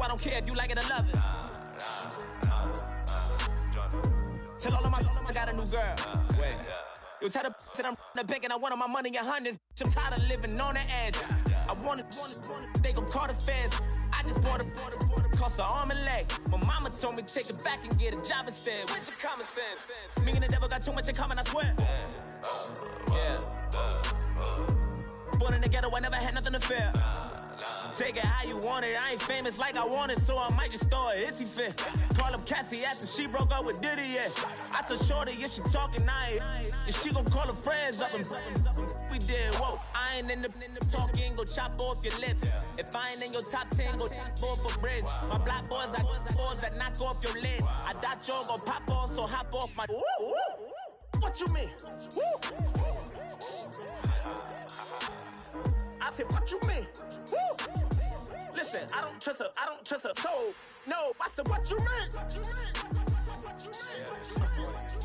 I don't care if you like it or love it. Tell all of my I got a new girl. Wait. You tell the that I'm the bank and I want all my money in hundreds. I'm tired of living on the edge. I want it, they gon' call the feds. I just bought a cost an arm and leg. My mama told me take it back and get a job instead. Where's your common sense? Me and the devil got too much in common, I swear. Yeah. Born in the ghetto, I never had nothing to fear. Take it how you want it. I ain't famous like I want it, so I might just throw it if he fit. Call up Cassie after she broke up with Diddy, yeah. I told Shorty if she talking, and she gon' call her friends up and we did, whoa. I ain't in the talking, go chop off your lips. If I ain't in your top 10, go top 4 for bridge. My black boys, I got boys that knock off your lid. I thought y'all gon' pop off, so hop off my. What you mean? I said, what you mean? Woo! Listen, I don't trust her soul. No, I said, what you mean?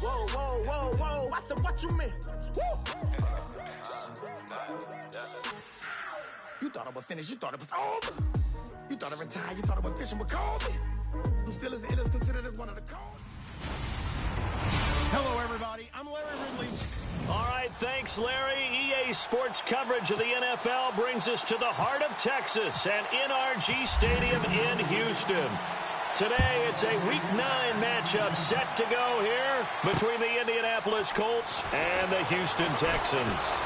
Whoa, whoa, whoa, whoa. I said, what you mean? Woo! You thought I was finished, you thought it was over. You thought I retired, you thought I went fishing with Kobe. I'm still as ill as considered as one of the cold. Hello, everybody. I'm Larry Ridley. All right, thanks, Larry. EA Sports coverage of the NFL brings us to the heart of Texas and NRG Stadium in Houston. Today, it's a Week 9 matchup set to go here between the Indianapolis Colts and the Houston Texans.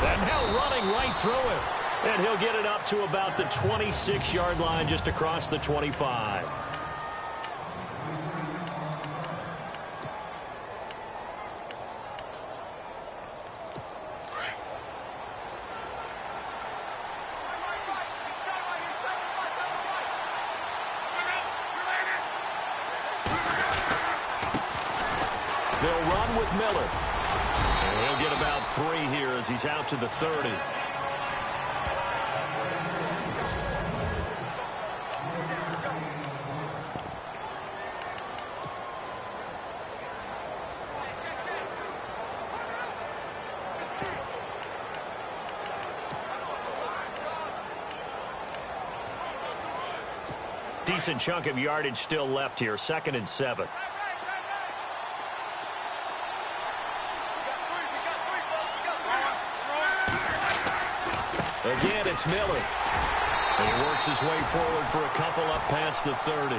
And now running right through him. And he'll get it up to about the 26-yard line just across the 25. They'll run with Miller. And he'll get about 3 here as he's out to the 30. Decent chunk of yardage still left here. 2nd and 7. Again, it's Miller. And he works his way forward for a couple up past the 30.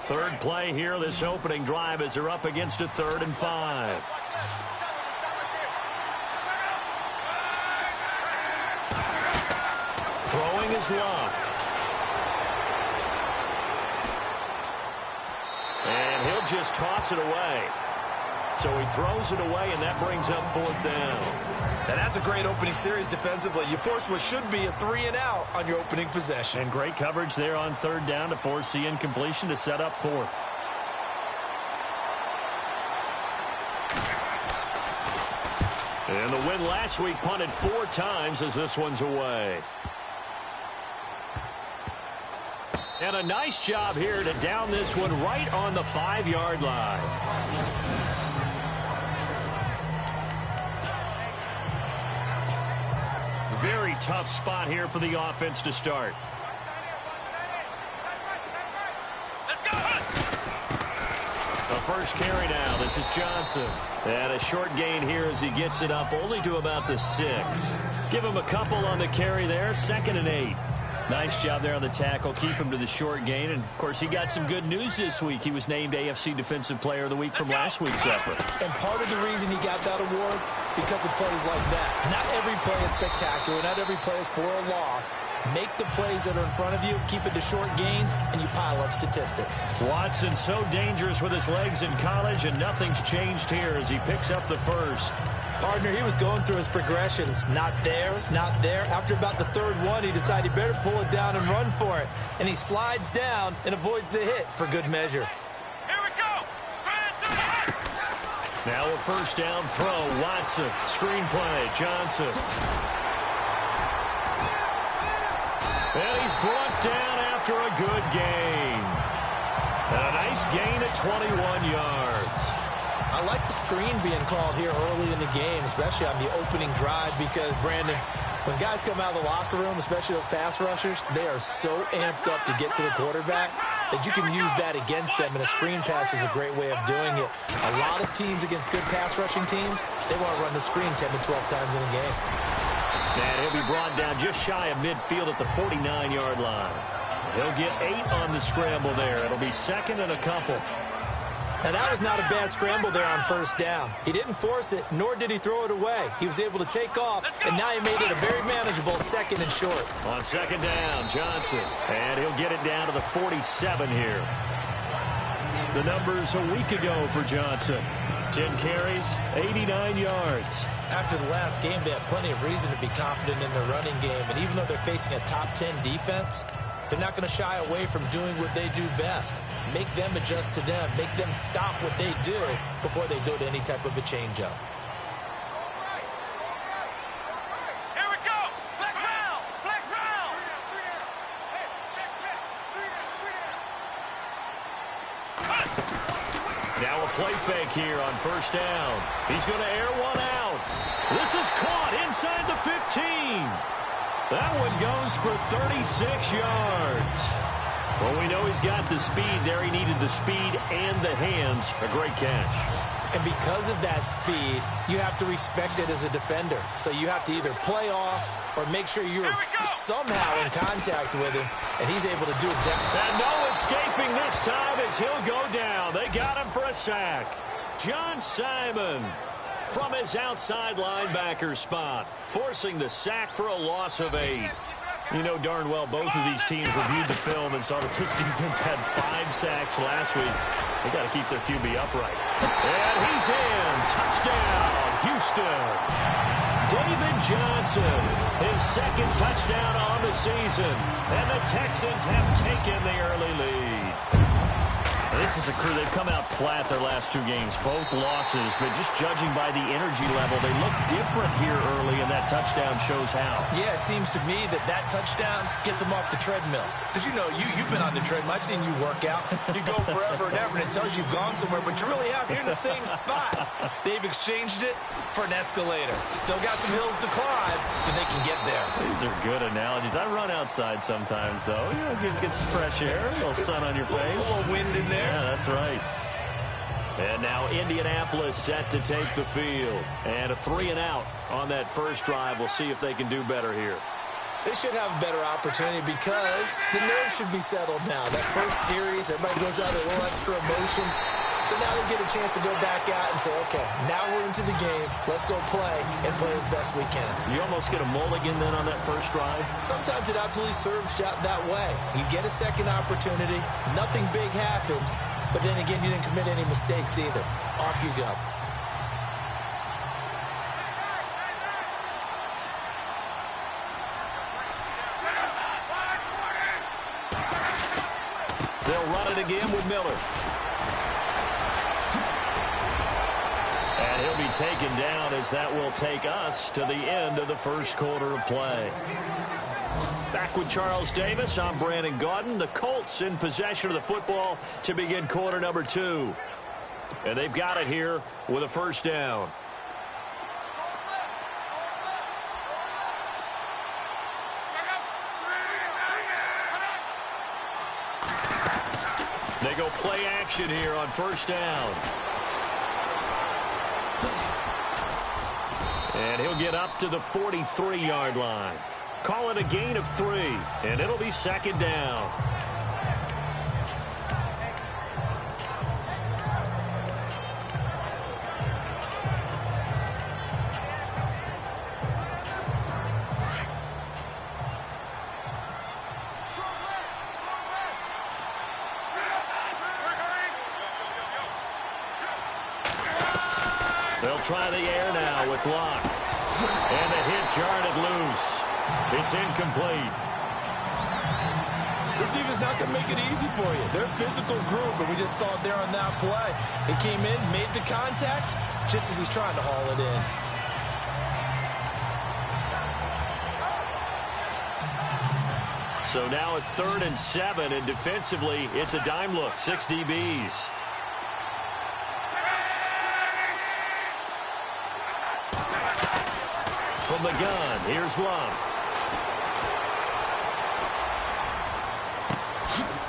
Third play here, this opening drive, as they're up against a 3rd and 5. Throwing his Love. And he'll just toss it away. So he throws it away, and that brings up 4th down. Now that's a great opening series defensively. You force what should be a 3-and-out on your opening possession. And great coverage there on 3rd down to force the incompletion to set up 4th. And the win last week punted 4 times as this one's away. And a nice job here to down this one right on the 5-yard line. Very tough spot here for the offense to start. The first carry now. This is Johnson. And a short gain here as he gets it up only to about the 6. Give him a couple on the carry there. 2nd and 8. Nice job there on the tackle. Keep him to the short gain. And, of course, he got some good news this week. He was named AFC Defensive Player of the Week from last week's effort. And part of the reason he got that award, because of plays like that. Not every play is spectacular. Not every play is for a loss. Make the plays that are in front of you, keep it to short gains, and you pile up statistics. Watson so dangerous with his legs in college, and nothing's changed here as he picks up the first. Partner, he was going through his progressions. Not there, not there. After about the 3rd one, he decided he better pull it down and run for it. And he slides down and avoids the hit for good measure. Here we go. Now a 1st down throw. Watson. Screen play. Johnson. brought down after a good gain. And a nice gain at 21 yards. I like the screen being called here early in the game, especially on the opening drive, because, Brandon, when guys come out of the locker room, especially those pass rushers, they are so amped up to get to the quarterback that you can use that against them, and a screen pass is a great way of doing it. A lot of teams against good pass rushing teams, they want to run the screen 10 to 12 times in a game. And he'll be brought down just shy of midfield at the 49-yard line. He'll get 8 on the scramble there. It'll be second and a couple. Now, that was not a bad scramble there on first down. He didn't force it, nor did he throw it away. He was able to take off, and now he made it a very manageable second and short. On second down, Johnson. And he'll get it down to the 47 here. The numbers a week ago for Johnson. 10 carries, 89 yards. After the last game, they have plenty of reason to be confident in their running game, and even though they're facing a top 10 defense, they're not going to shy away from doing what they do best. Make them adjust to them. Make them stop what they do before they go to any type of a change-up. Here we go. Flex round. Flex round. Now a play fake here on first down. He's going to air one out. This is caught inside the 15. That one goes for 36 yards. Well, we know he's got the speed there. He needed the speed and the hands. A great catch. And because of that speed, you have to respect it as a defender. So you have to either play off or make sure you're somehow in contact with him, and he's able to do exactly. And no escaping this time as he'll go down. They got him for a sack. John Simon from his outside linebacker spot, forcing the sack for a loss of 8. You know darn well both of these teams reviewed the film and saw that this defense had 5 sacks last week. They got to keep their QB upright. And he's in. Touchdown, Houston. David Johnson, his second touchdown on the season. And the Texans have taken the early lead. This is a crew. They've come out flat their last 2 games, both losses, but just judging by the energy level, they look different here early, and that touchdown shows how. Yeah, it seems to me that touchdown gets them off the treadmill. Because, you know, you've been on the treadmill. I've seen you work out. You go forever and ever, and it tells you you've gone somewhere, but you really have. You're in the same spot. They've exchanged it for an escalator. Still got some hills to climb, but they can get there. These are good analogies. I run outside sometimes, though. You know, get some fresh air, a little sun on your face. A little wind in there. Yeah, that's right. And now Indianapolis set to take the field. And a 3-and-out on that first drive. We'll see if they can do better here. They should have a better opportunity because the nerves should be settled now. That first series, everybody goes out a little extra emotion. So now they get a chance to go back out and say, okay, now we're into the game. Let's go play and play as best we can. You almost get a mulligan then on that first drive? Sometimes it absolutely serves that way. You get a second opportunity. Nothing big happened. But then again, you didn't commit any mistakes either. Off you go. They'll run it again with Miller. And he'll be taken down as that will take us to the end of the first quarter of play. Back with Charles Davis, I'm Brandon Gaudin. The Colts in possession of the football to begin quarter number 2. And they've got it here with a first down. They go play action here on first down. And he'll get up to the 43-yard line. Call it a gain of 3, and it'll be second down. They'll try the air now with Locke. And the hit jarred it loose. It's incomplete. This defense not going to make it easy for you. They're a physical group, and we just saw it there on that play. They came in, made the contact, just as he's trying to haul it in. So now it's 3rd and 7, and defensively, it's a dime look, 6 DBs. From the gun, here's Love.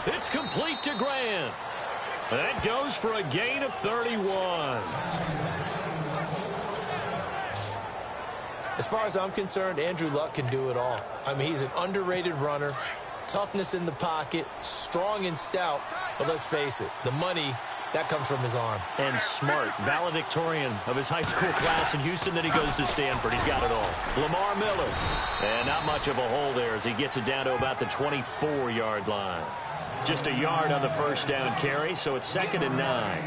It's complete to Grant. That goes for a gain of 31. As far as I'm concerned, Andrew Luck can do it all. I mean, he's an underrated runner, toughness in the pocket, strong and stout. But let's face it, the money, that comes from his arm. And smart, valedictorian of his high school class in Houston. Then he goes to Stanford. He's got it all. Lamar Miller. And not much of a hole there as he gets it down to about the 24-yard line. Just a yard on the first down carry, so it's 2nd and 9.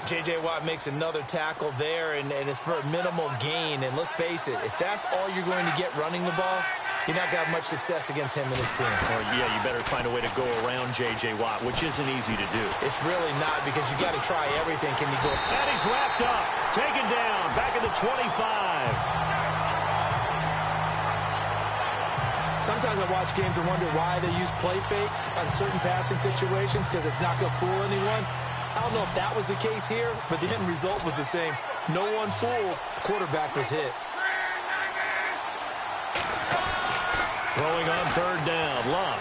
J.J. Watt makes another tackle there, and it's for a minimal gain. And let's face it, if that's all you're going to get running the ball, you're not going to have much success against him and his team. Well, yeah, you better find a way to go around J.J. Watt, which isn't easy to do. It's really not, because you got to try everything. Can you go? And he's wrapped up, taken down, back at the 25. Sometimes I watch games and wonder why they use play fakes on certain passing situations, because it's not going to fool anyone. I don't know if that was the case here, but the end result was the same. No one fooled. The quarterback was hit. Throwing on 3rd down, Luck.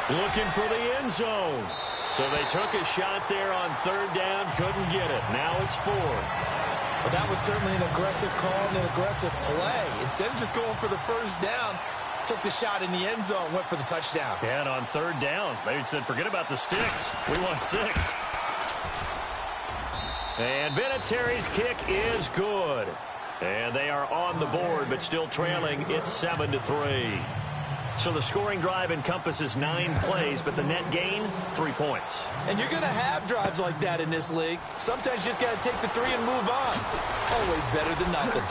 Looking for the end zone. So they took a shot there on 3rd down, couldn't get it. Now it's 4th. Well, that was certainly an aggressive call and an aggressive play. Instead of just going for the first down, took the shot in the end zone, went for the touchdown. Yeah, and on 3rd down, they said, forget about the sticks. We want 6. And Vinatieri's kick is good. And they are on the board, but still trailing. It's 7-3. So the scoring drive encompasses 9 plays, but the net gain, 3 points. And you're going to have drives like that in this league. Sometimes you just got to take the 3 and move on. Always better than nothing.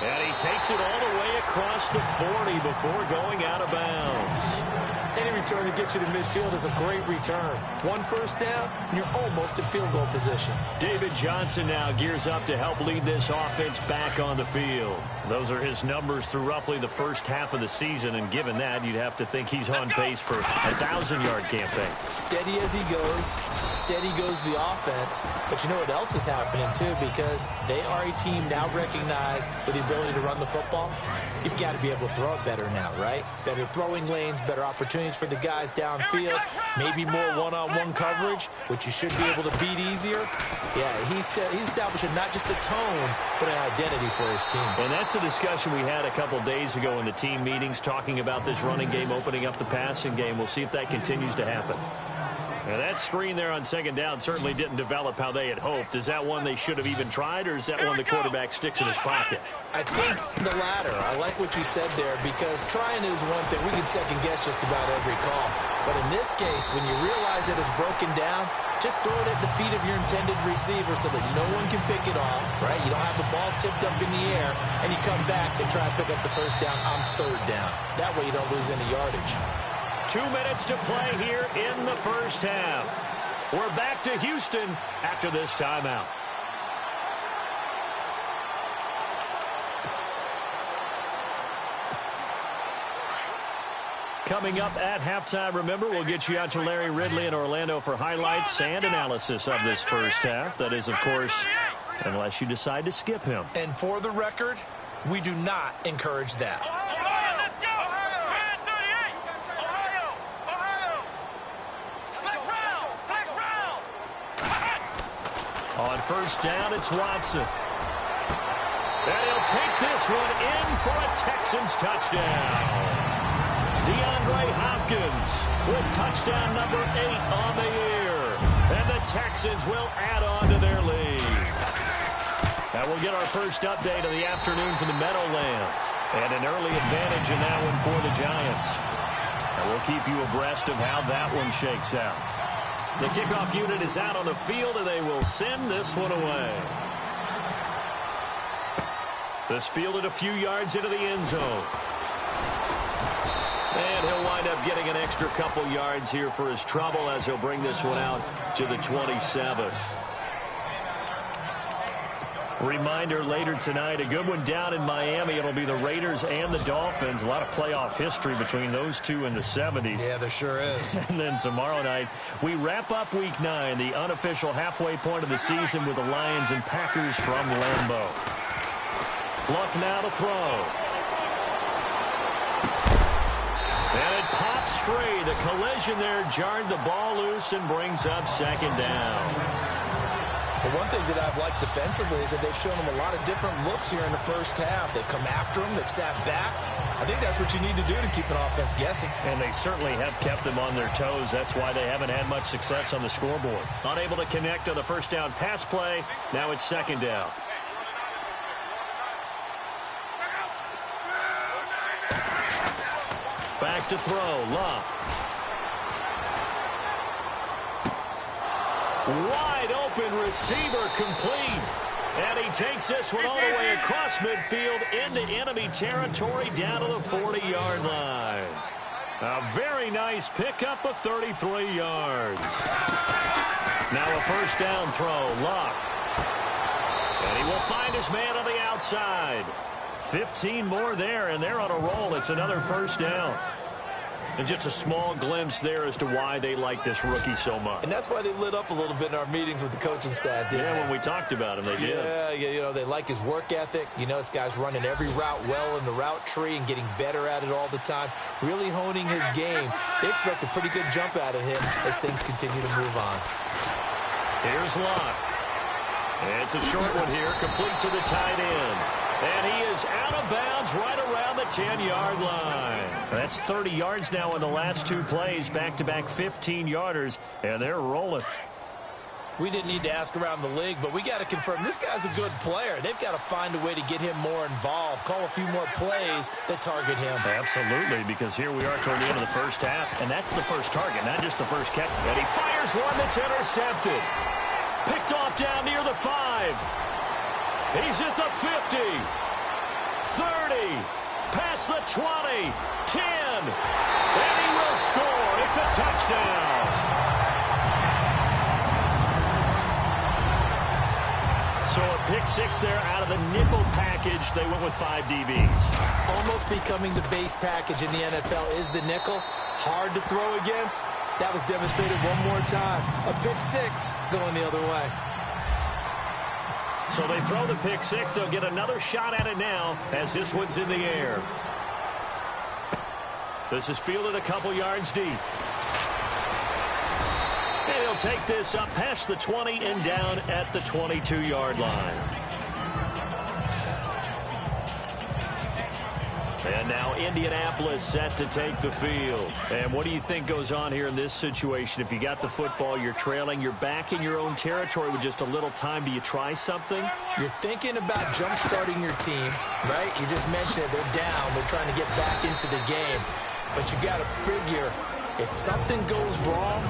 And he takes it all the way across the 40 before going out of bounds. Any return that gets you to midfield is a great return. 1 first down, and you're almost in field goal position. David Johnson now gears up to help lead this offense back on the field. Those are his numbers through roughly the first half of the season, and given that, you'd have to think he's on pace for a 1,000-yard campaign. Steady as he goes, steady goes the offense. But you know what else is happening, too, because they are a team now recognized with the ability to run the football. You've got to be able to throw it better now, right? Better throwing lanes, better opportunities for the guys downfield, maybe more one-on-one coverage, which you should be able to beat easier. Yeah, he's establishing not just a tone, but an identity for his team. And that's a discussion we had a couple days ago in the team meetings, talking about this running game opening up the passing game. We'll see if that continues to happen. Now, that screen there on 2nd down certainly didn't develop how they had hoped. Is that one they should have even tried, or is that one the quarterback sticks in his pocket? I think the latter. I like what you said there, because trying it is one thing. We can second-guess just about every call. But in this case, when you realize that it's broken down, just throw it at the feet of your intended receiver so that no one can pick it off, right? You don't have the ball tipped up in the air, and you come back and try and pick up the first down on 3rd down. That way you don't lose any yardage. 2 minutes to play here in the first half. We're back to Houston after this timeout. Coming up at halftime, remember, we'll get you out to Larry Ridley in Orlando for highlights and analysis of this first half. That is, of course, unless you decide to skip him. And for the record, we do not encourage that. On first down, it's Watson. And he'll take this one in for a Texans touchdown. DeAndre Hopkins with touchdown number 8 on the year. And the Texans will add on to their lead. Now we'll get our first update of the afternoon from the Meadowlands. And an early advantage in that one for the Giants. And we'll keep you abreast of how that one shakes out. The kickoff unit is out on the field, and they will send this one away. This fielded a few yards into the end zone. And he'll wind up getting an extra couple yards here for his trouble as he'll bring this one out to the 27. Reminder later tonight, a good one down in Miami. It'll be the Raiders and the Dolphins. A lot of playoff history between those two in the 70s. Yeah, there sure is. And then tomorrow night, we wrap up Week 9, the unofficial halfway point of the season with the Lions and Packers from Lambeau. Luck now to throw. And it pops free. The collision there jarred the ball loose and brings up second down. Well, one thing that I've liked defensively is that they've shown them a lot of different looks here in the first half. They've come after them. They've sat back. I think that's what you need to do to keep an offense guessing. And they certainly have kept them on their toes. That's why they haven't had much success on the scoreboard. Unable to connect on the first down pass play. Now it's second down. Back to throw. Luck. Wide open receiver complete. And he takes this one all the way across midfield into enemy territory down to the 40-yard line. A very nice pickup of 33 yards. Now a first down throw. Luck. And he will find his man on the outside. 15 more there, and they're on a roll. It's another first down. And just a small glimpse there as to why they like this rookie so much. And that's why they lit up a little bit in our meetings with the coaching staff, didn't they? When we talked about him, they did. Yeah, you know, they like his work ethic. You know, this guy's running every route well in the route tree and getting better at it all the time, really honing his game. They expect a pretty good jump out of him as things continue to move on. Here's Locke. It's a short one here, complete to the tight end. And he is out of bounds right around the 10-yard line. That's 30 yards now in the last two plays, back-to-back 15-yarders, and they're rolling. We didn't need to ask around the league, but we got to confirm this guy's a good player. They've got to find a way to get him more involved, call a few more plays that target him. Absolutely, because here we are toward the end of the first half, and that's the first target, not just the first catch. And he fires one that's intercepted. Picked off down near the 5. He's at the 50, 30, past the 20, 10, and he will score. It's a touchdown. So a pick six there out of the nickel package. They went with 5 DBs. Almost becoming the base package in the NFL is the nickel. Hard to throw against. That was demonstrated one more time. A pick six going the other way. So they throw the pick six. They'll get another shot at it now as this one's in the air. This is fielded a couple yards deep. And he'll take this up past the 20 and down at the 22-yard line. And now Indianapolis set to take the field. And what do you think goes on here in this situation? If you got the football, you're trailing, you're back in your own territory with just a little time. Do you try something? You're thinking about jump-starting your team, right? You just mentioned it. They're down. They're trying to get back into the game. But you got to figure, if something goes wrong,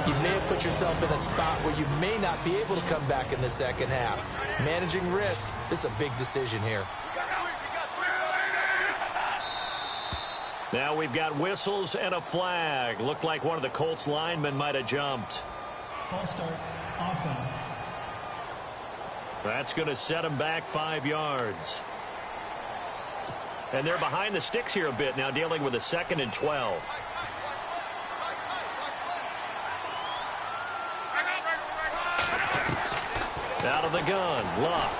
you may have put yourself in a spot where you may not be able to come back in the second half. Managing risk, this is a big decision here. Now we've got whistles and a flag. Looked like one of the Colts linemen might have jumped. False start, offense. That's going to set them back 5 yards. And they're behind the sticks here a bit now, dealing with a 2nd and 12. Out of the gun, Luck.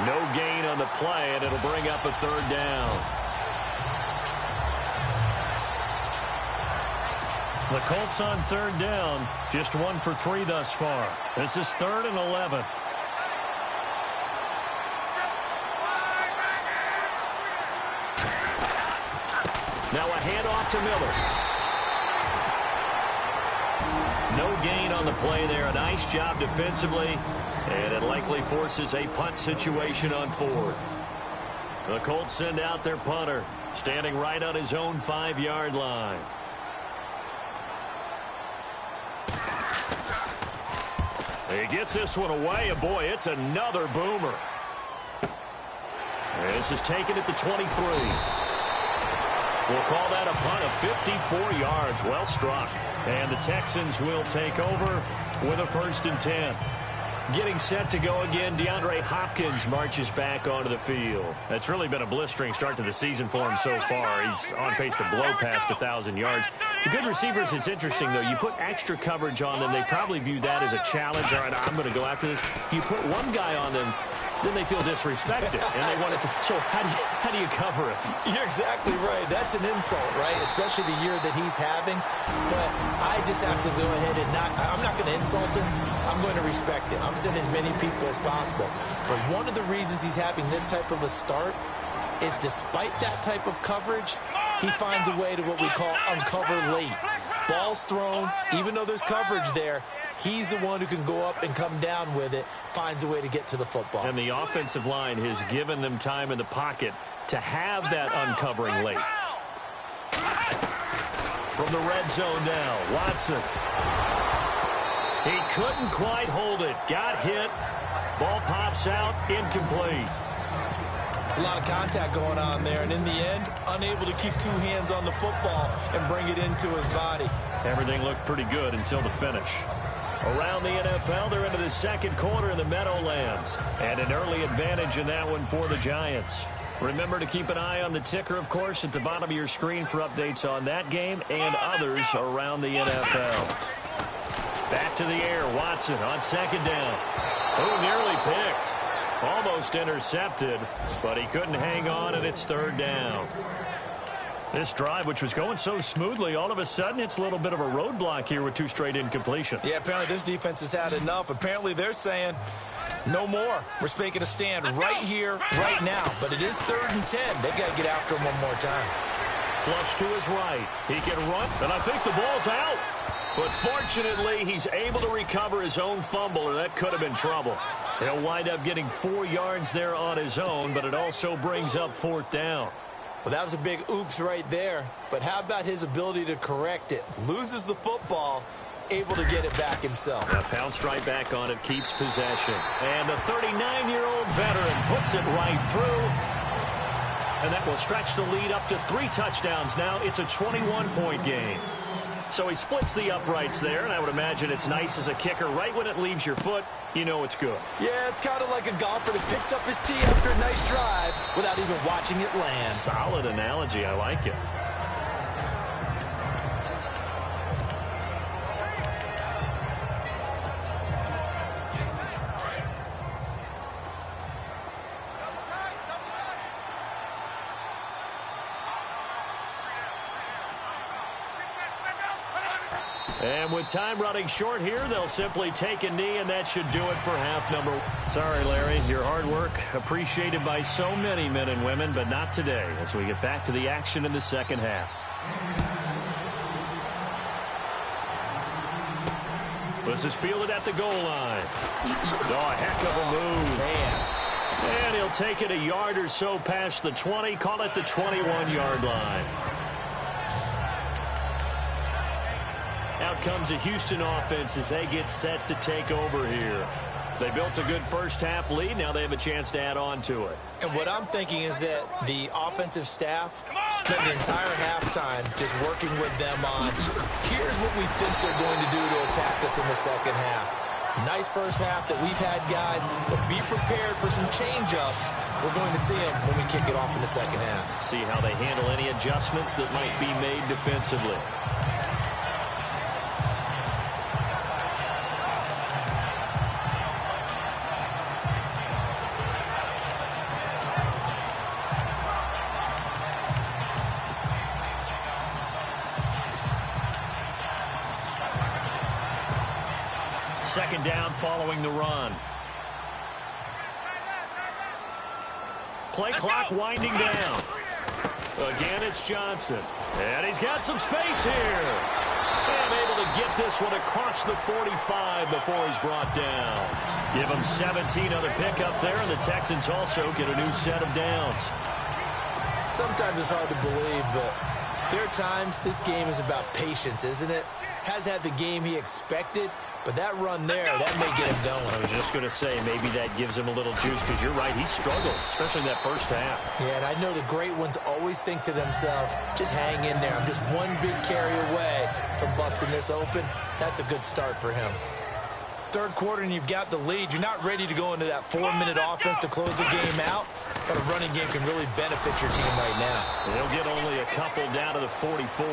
No gain on the play, and it'll bring up a 3rd down. The Colts on 3rd down, just 1 for 3 thus far. This is 3rd and 11. Now a handoff to Miller. No gain on the play there. A nice job defensively. And it likely forces a punt situation on 4th. The Colts send out their punter, standing right on his own 5-yard line. He gets this one away, and boy, it's another boomer. This is taken at the 23. We'll call that a punt of 54 yards. Well struck. And the Texans will take over with a 1st and 10. Getting set to go again, DeAndre Hopkins marches back onto the field. That's really been a blistering start to the season for him so far. He's on pace to blow past 1,000 yards. The good receivers, it's interesting, though. You put extra coverage on them, they probably view that as a challenge. All right, I'm going to go after this. You put one guy on them, then they feel disrespected, and they want it to. So how do you cover it? You're exactly right. That's an insult, right? Especially the year that he's having. But I just have to go ahead and I'm not going to insult him. I'm going to respect him. I'm sending as many people as possible. But one of the reasons he's having this type of a start is despite that type of coverage, he finds a way to what we call uncover late. Ball's thrown, even though there's coverage there, he's the one who can go up and come down with it, finds a way to get to the football. And the offensive line has given them time in the pocket to have that uncovering late. From the red zone now, Watson. He couldn't quite hold it. Got hit. Ball pops out, incomplete. It's a lot of contact going on there, and in the end, unable to keep 2 hands on the football and bring it into his body. Everything looked pretty good until the finish. Around the NFL, they're into the 2nd quarter in the Meadowlands. And an early advantage in that one for the Giants. Remember to keep an eye on the ticker, of course, at the bottom of your screen for updates on that game and others around the NFL. Back to the air, Watson on 2nd down. Oh, nearly picked. Almost intercepted, but he couldn't hang on, and it's 3rd down. This drive, which was going so smoothly, all of a sudden it's a little bit of a roadblock here with 2 straight incompletions. Yeah, apparently this defense has had enough. Apparently they're saying no more. We're making a stand right here, right now. But it is 3rd and 10. They've got to get after him one more time. Flush to his right. He can run, and I think the ball's out. But fortunately, he's able to recover his own fumble, or that could have been trouble. He'll wind up getting 4 yards there on his own, but it also brings up 4th down. Well, that was a big oops right there. But how about his ability to correct it? Loses the football, able to get it back himself. Yeah, pounced right back on it, keeps possession. And the 39-year-old veteran puts it right through. And that will stretch the lead up to 3 touchdowns now. It's a 21-point game. So he splits the uprights there, and I would imagine it's nice as a kicker. Right when it leaves your foot, you know it's good. Yeah, it's kind of like a golfer that picks up his tee after a nice drive without even watching it land. Solid analogy. I like it. And with time running short here, they'll simply take a knee, and that should do it for half number 1. Sorry, Larry, your hard work appreciated by so many men and women, but not today as we get back to the action in the 2nd half. This is fielded at the goal line. Oh, a heck of a move. Man. And he'll take it a yard or so past the 20, call it the 21-yard line. Out comes a Houston offense as they get set to take over here. They built a good first-half lead. Now they have a chance to add on to it. And what I'm thinking is that the offensive staff spent the entire halftime just working with them on, here's what we think they're going to do to attack us in the 2nd half. Nice first half that we've had, guys, but be prepared for some change-ups. We're going to see them when we kick it off in the 2nd half. See how they handle any adjustments that might be made defensively. Second down following the run. Play clock winding down. Again, it's Johnson. And he's got some space here. And able to get this one across the 45 before he's brought down. Give him 17 on the pickup there, and the Texans also get a new set of downs. Sometimes it's hard to believe, but there are times this game is about patience, isn't it? has had the game he expected, but that run there, that may get him going. I was just going to say, maybe that gives him a little juice, because you're right, he struggled, especially in that first half. Yeah, and I know the great ones always think to themselves, just hang in there. I'm just one big carry away from busting this open. That's a good start for him. Third quarter and you've got the lead. You're not ready to go into that 4-minute offense to close the game out, but a running game can really benefit your team right now. They'll get only a couple down to the 44.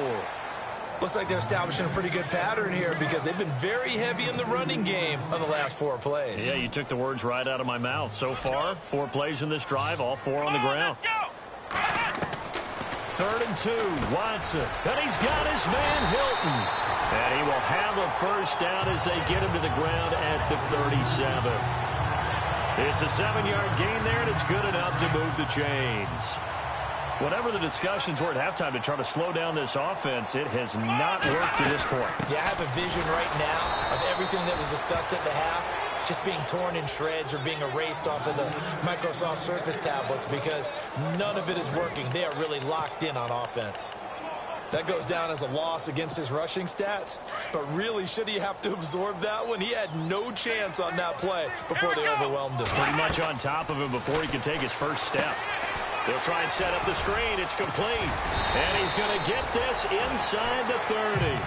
Looks like they're establishing a pretty good pattern here because they've been very heavy in the running game on the last 4 plays. Yeah, you took the words right out of my mouth. So far, 4 plays in this drive, all 4 on the ground. 3rd and 2, Watson. And he's got his man, Hilton. And he will have a first down as they get him to the ground at the 37. It's a 7-yard gain there, and it's good enough to move the chains. Whatever the discussions were at halftime to try to slow down this offense, it has not worked to this point. Yeah, I have a vision right now of everything that was discussed at the half just being torn in shreds or being erased off of the Microsoft Surface tablets because none of it is working. They are really locked in on offense. That goes down as a loss against his rushing stats, but really, should he have to absorb that one? He had no chance on that play before they overwhelmed him. Pretty much on top of him before he could take his first step. They'll try and set up the screen. It's complete. And he's going to get this inside the 30.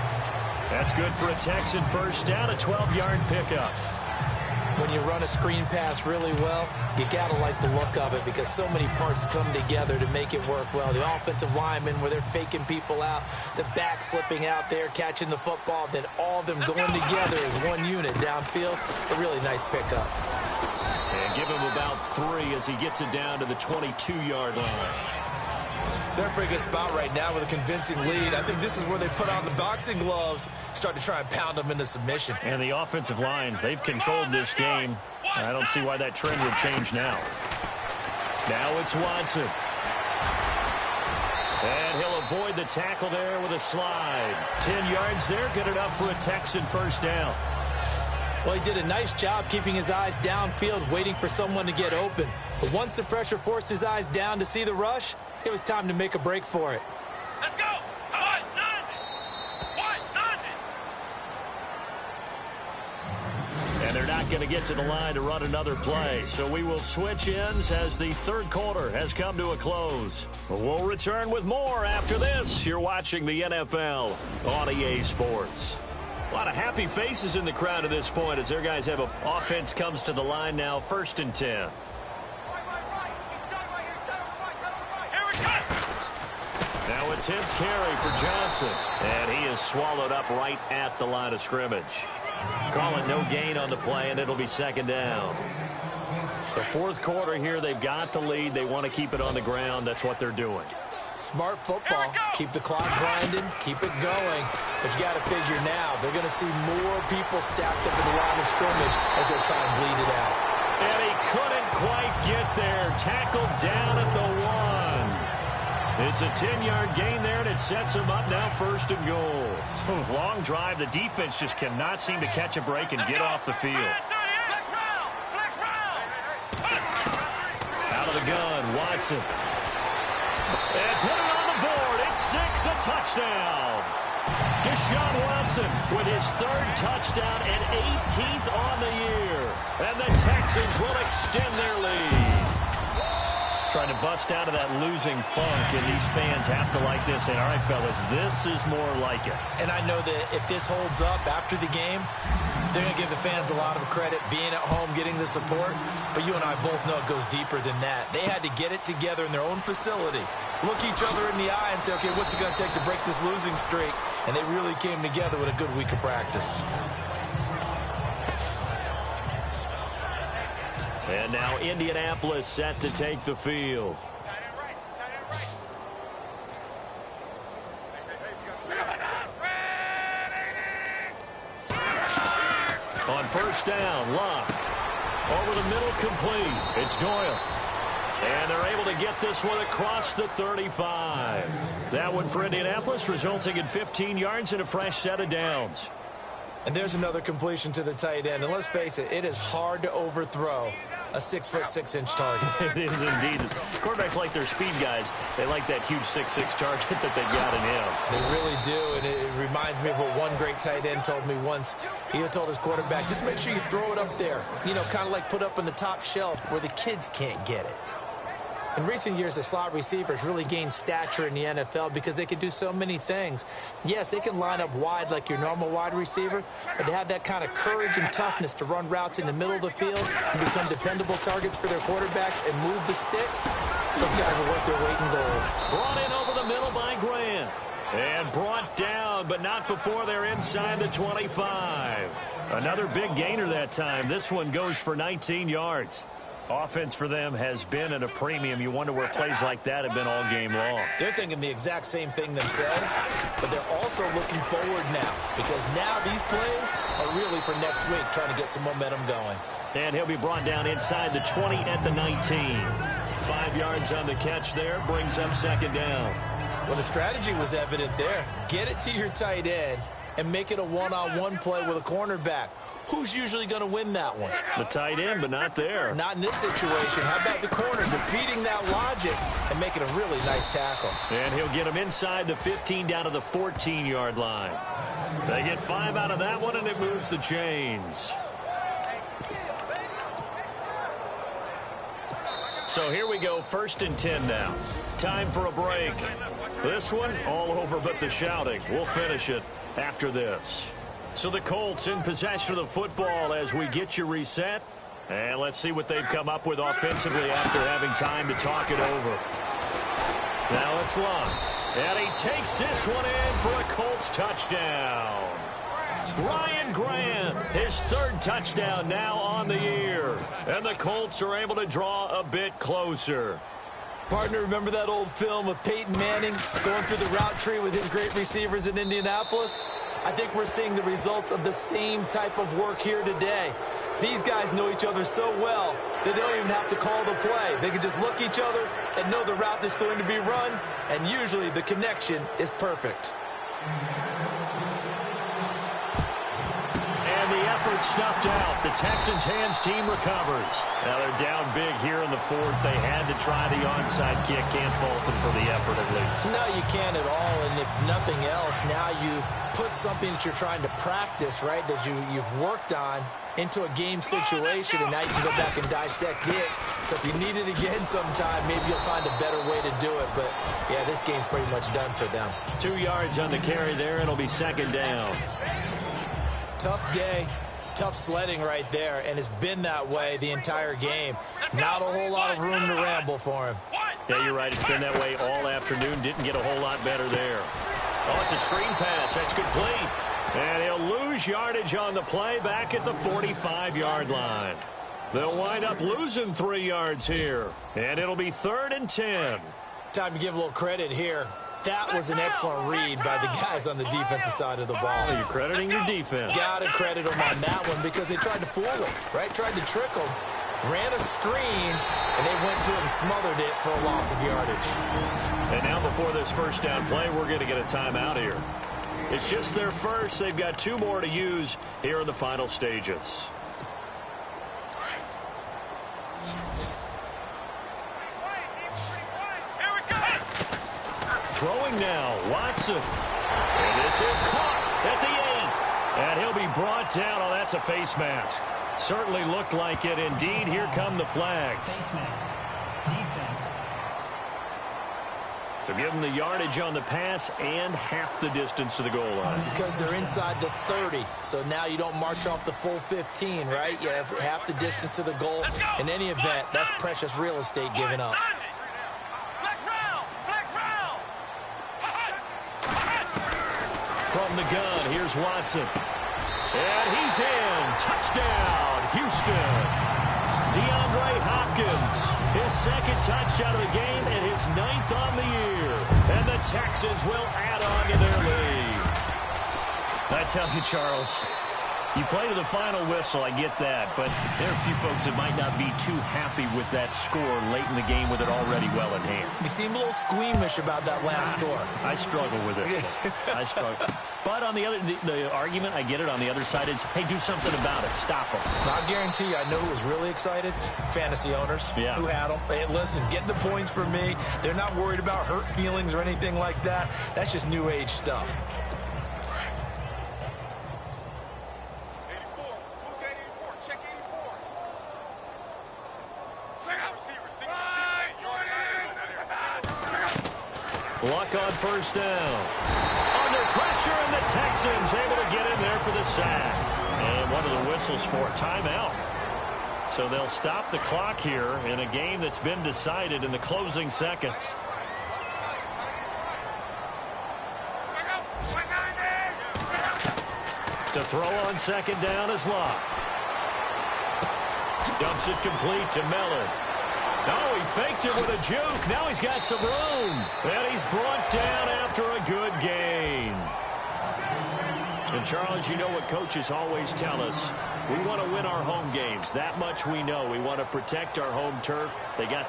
That's good for a Texan first down, a 12-yard pickup. When you run a screen pass really well, you got to like the look of it because so many parts come together to make it work well. The offensive linemen, where they're faking people out, the back slipping out there, catching the football, then all of them going together as one unit downfield. A really nice pickup. And give him about 3 as he gets it down to the 22-yard line. They're in a pretty good spot right now with a convincing lead. I think this is where they put on the boxing gloves, start to try and pound them into submission. And the offensive line, they've controlled this game. I don't see why that trend would change now. Now it's Watson. And he'll avoid the tackle there with a slide. 10 yards there, good enough for a Texan first down. Well, he did a nice job keeping his eyes downfield, waiting for someone to get open. But once the pressure forced his eyes down to see the rush, it was time to make a break for it. Let's go! And they're not going to get to the line to run another play. So we will switch ends as the third quarter has come to a close. We'll return with more after this. You're watching the NFL on EA Sports. A lot of happy faces in the crowd at this point as their guys have an offense comes to the line now, 1st and 10. Now a 10th carry for Johnson. And he is swallowed up right at the line of scrimmage. Call it no gain on the play, and it'll be 2nd down. The 4th quarter here, they've got the lead. They want to keep it on the ground. That's what they're doing. Smart football. Keep the clock grinding. Keep it going. But you got to figure now, they're going to see more people stacked up in the line of scrimmage as they try and bleed it out. And he couldn't quite get there. Tackled down at the 1. It's a 10-yard gain there, and it sets him up now 1st and goal. Long drive. The defense just cannot seem to catch a break and get off the field. Out of the gun, Watson. And put it on the board. It's 6, a touchdown. Deshaun Watson with his 3rd touchdown and 18th on the year. And the Texans will extend their lead. Trying to bust out of that losing funk, and these fans have to like this. And all right, fellas, this is more like it. And I know that if this holds up after the game, they're going to give the fans a lot of credit being at home, getting the support. But you and I both know it goes deeper than that. They had to get it together in their own facility, look each other in the eye and say, okay, what's it going to take to break this losing streak? And they really came together with a good week of practice. And now Indianapolis set to take the field. On 1st down, Locke. Over the middle, complete. It's Doyle. And they're able to get this one across the 35. That one for Indianapolis, resulting in 15 yards and a fresh set of downs. And there's another completion to the tight end. And let's face it, it is hard to overthrow a 6'6" target. It is indeed. Quarterbacks like their speed guys. They like that huge 6'6" target that they got in him. They really do, and it reminds me of what one great tight end told me once. He told his quarterback, just make sure you throw it up there. You know, kind of like put up on the top shelf where the kids can't get it. In recent years, the slot receivers really gained stature in the NFL because they can do so many things. Yes, they can line up wide like your normal wide receiver, but to have that kind of courage and toughness to run routes in the middle of the field and become dependable targets for their quarterbacks and move the sticks, those guys are worth their weight in gold. Brought in over the middle by Grant. And brought down, but not before they're inside the 25. Another big gainer that time. This one goes for 19 yards. Offense for them has been at a premium. You wonder where plays like that have been all game long. They're thinking the exact same thing themselves, but they're also looking forward now because now these plays are really for next week, trying to get some momentum going. And he'll be brought down inside the 20 at the 19. 5 yards on the catch there, brings up second down. Well, the strategy was evident there. Get it to your tight end and make it a one-on-one play with a cornerback. Who's usually going to win that one? The tight end, but not there. Not in this situation. How about the corner defeating that logic and making a really nice tackle? And he'll get him inside the 15 down to the 14-yard line. They get 5 out of that one, and it moves the chains. So here we go, 1st and 10 now. Time for a break. This one, all over but the shouting. We'll finish it after this. So the Colts in possession of the football as we get you reset. And let's see what they've come up with offensively after having time to talk it over. Now it's Lund. And he takes this one in for a Colts touchdown. Ryan Grant, his 3rd touchdown now on the year. And the Colts are able to draw a bit closer. Partner, remember that old film of Peyton Manning going through the route tree with his great receivers in Indianapolis? I think we're seeing the results of the same type of work here today. These guys know each other so well that they don't even have to call the play. They can just look each other and know the route that's going to be run, and usually the connection is perfect. And the effort snuffed out. The Texans' hands team recovers. Now they're down big here in the 4th. They had to try the onside kick. Can't fault them for the effort at least. No, you can't at all. And if nothing else, now you've put something that you're trying to practice, right, that you've worked on into a game situation, and now you can go back and dissect it. So if you need it again sometime, maybe you'll find a better way to do it. But, yeah, this game's pretty much done for them. 2 yards on the carry there. It'll be second down. Tough day, tough sledding right there, and it's been that way the entire game. Not a whole lot of room to ramble for him. Yeah, you're right. It's been that way all afternoon. Didn't get a whole lot better there. Oh, it's a screen pass. That's complete. And he'll lose yardage on the play back at the 45-yard line. They'll wind up losing 3 yards here. And it'll be 3rd and 10. Time to give a little credit here. That was an excellent read by the guys on the defensive side of the ball. You're crediting your defense. Got to credit them on that one because they tried to fool him, right? Tried to trick him, ran a screen, and they went to it and smothered it for a loss of yardage. And now before this first down play, we're going to get a timeout here. It's just their first. They've got 2 more to use here in the final stages. Throwing now, Watson. And this is caught at the 8. And he'll be brought down. Oh, that's a face mask. Certainly looked like it. Indeed, here come the flags. Face mask. Defense. So give them the yardage on the pass and half the distance to the goal line. Because they're inside the 30. So now you don't march off the full 15, right? You have half the distance to the goal. In any event, that's precious real estate given up. From the gun, here's Watson. And he's in. Touchdown, Houston. DeAndre Hopkins, his 2nd touchdown of the game and his 9th on the year. And the Texans will add on to their lead. I tell you, Charles, you play to the final whistle, I get that, but there are a few folks that might not be too happy with that score late in the game with it already well in hand. You seem a little squeamish about that last score. I struggle with it. I struggle. But on the argument, I get it, on the other side is, hey, do something about it. Stop them. I'll guarantee you, I know who was really excited. Fantasy owners who had them. Hey, listen, get the points for me. They're not worried about hurt feelings or anything like that. That's just new age stuff. 84. Who's that 84? Check 84. Luck on first down. Under pressure, and the Texans able to get in there for the sack. And one of the whistles for a timeout. So they'll stop the clock here in a game that's been decided in the closing seconds. To throw on second down is Locke. Dumps it complete to Mellon. Oh, he faked it with a juke. Now he's got some room. And he's brought down after a good gain. And, Charles, you know what coaches always tell us. We want to win our home games. That much we know. We want to protect our home turf. They got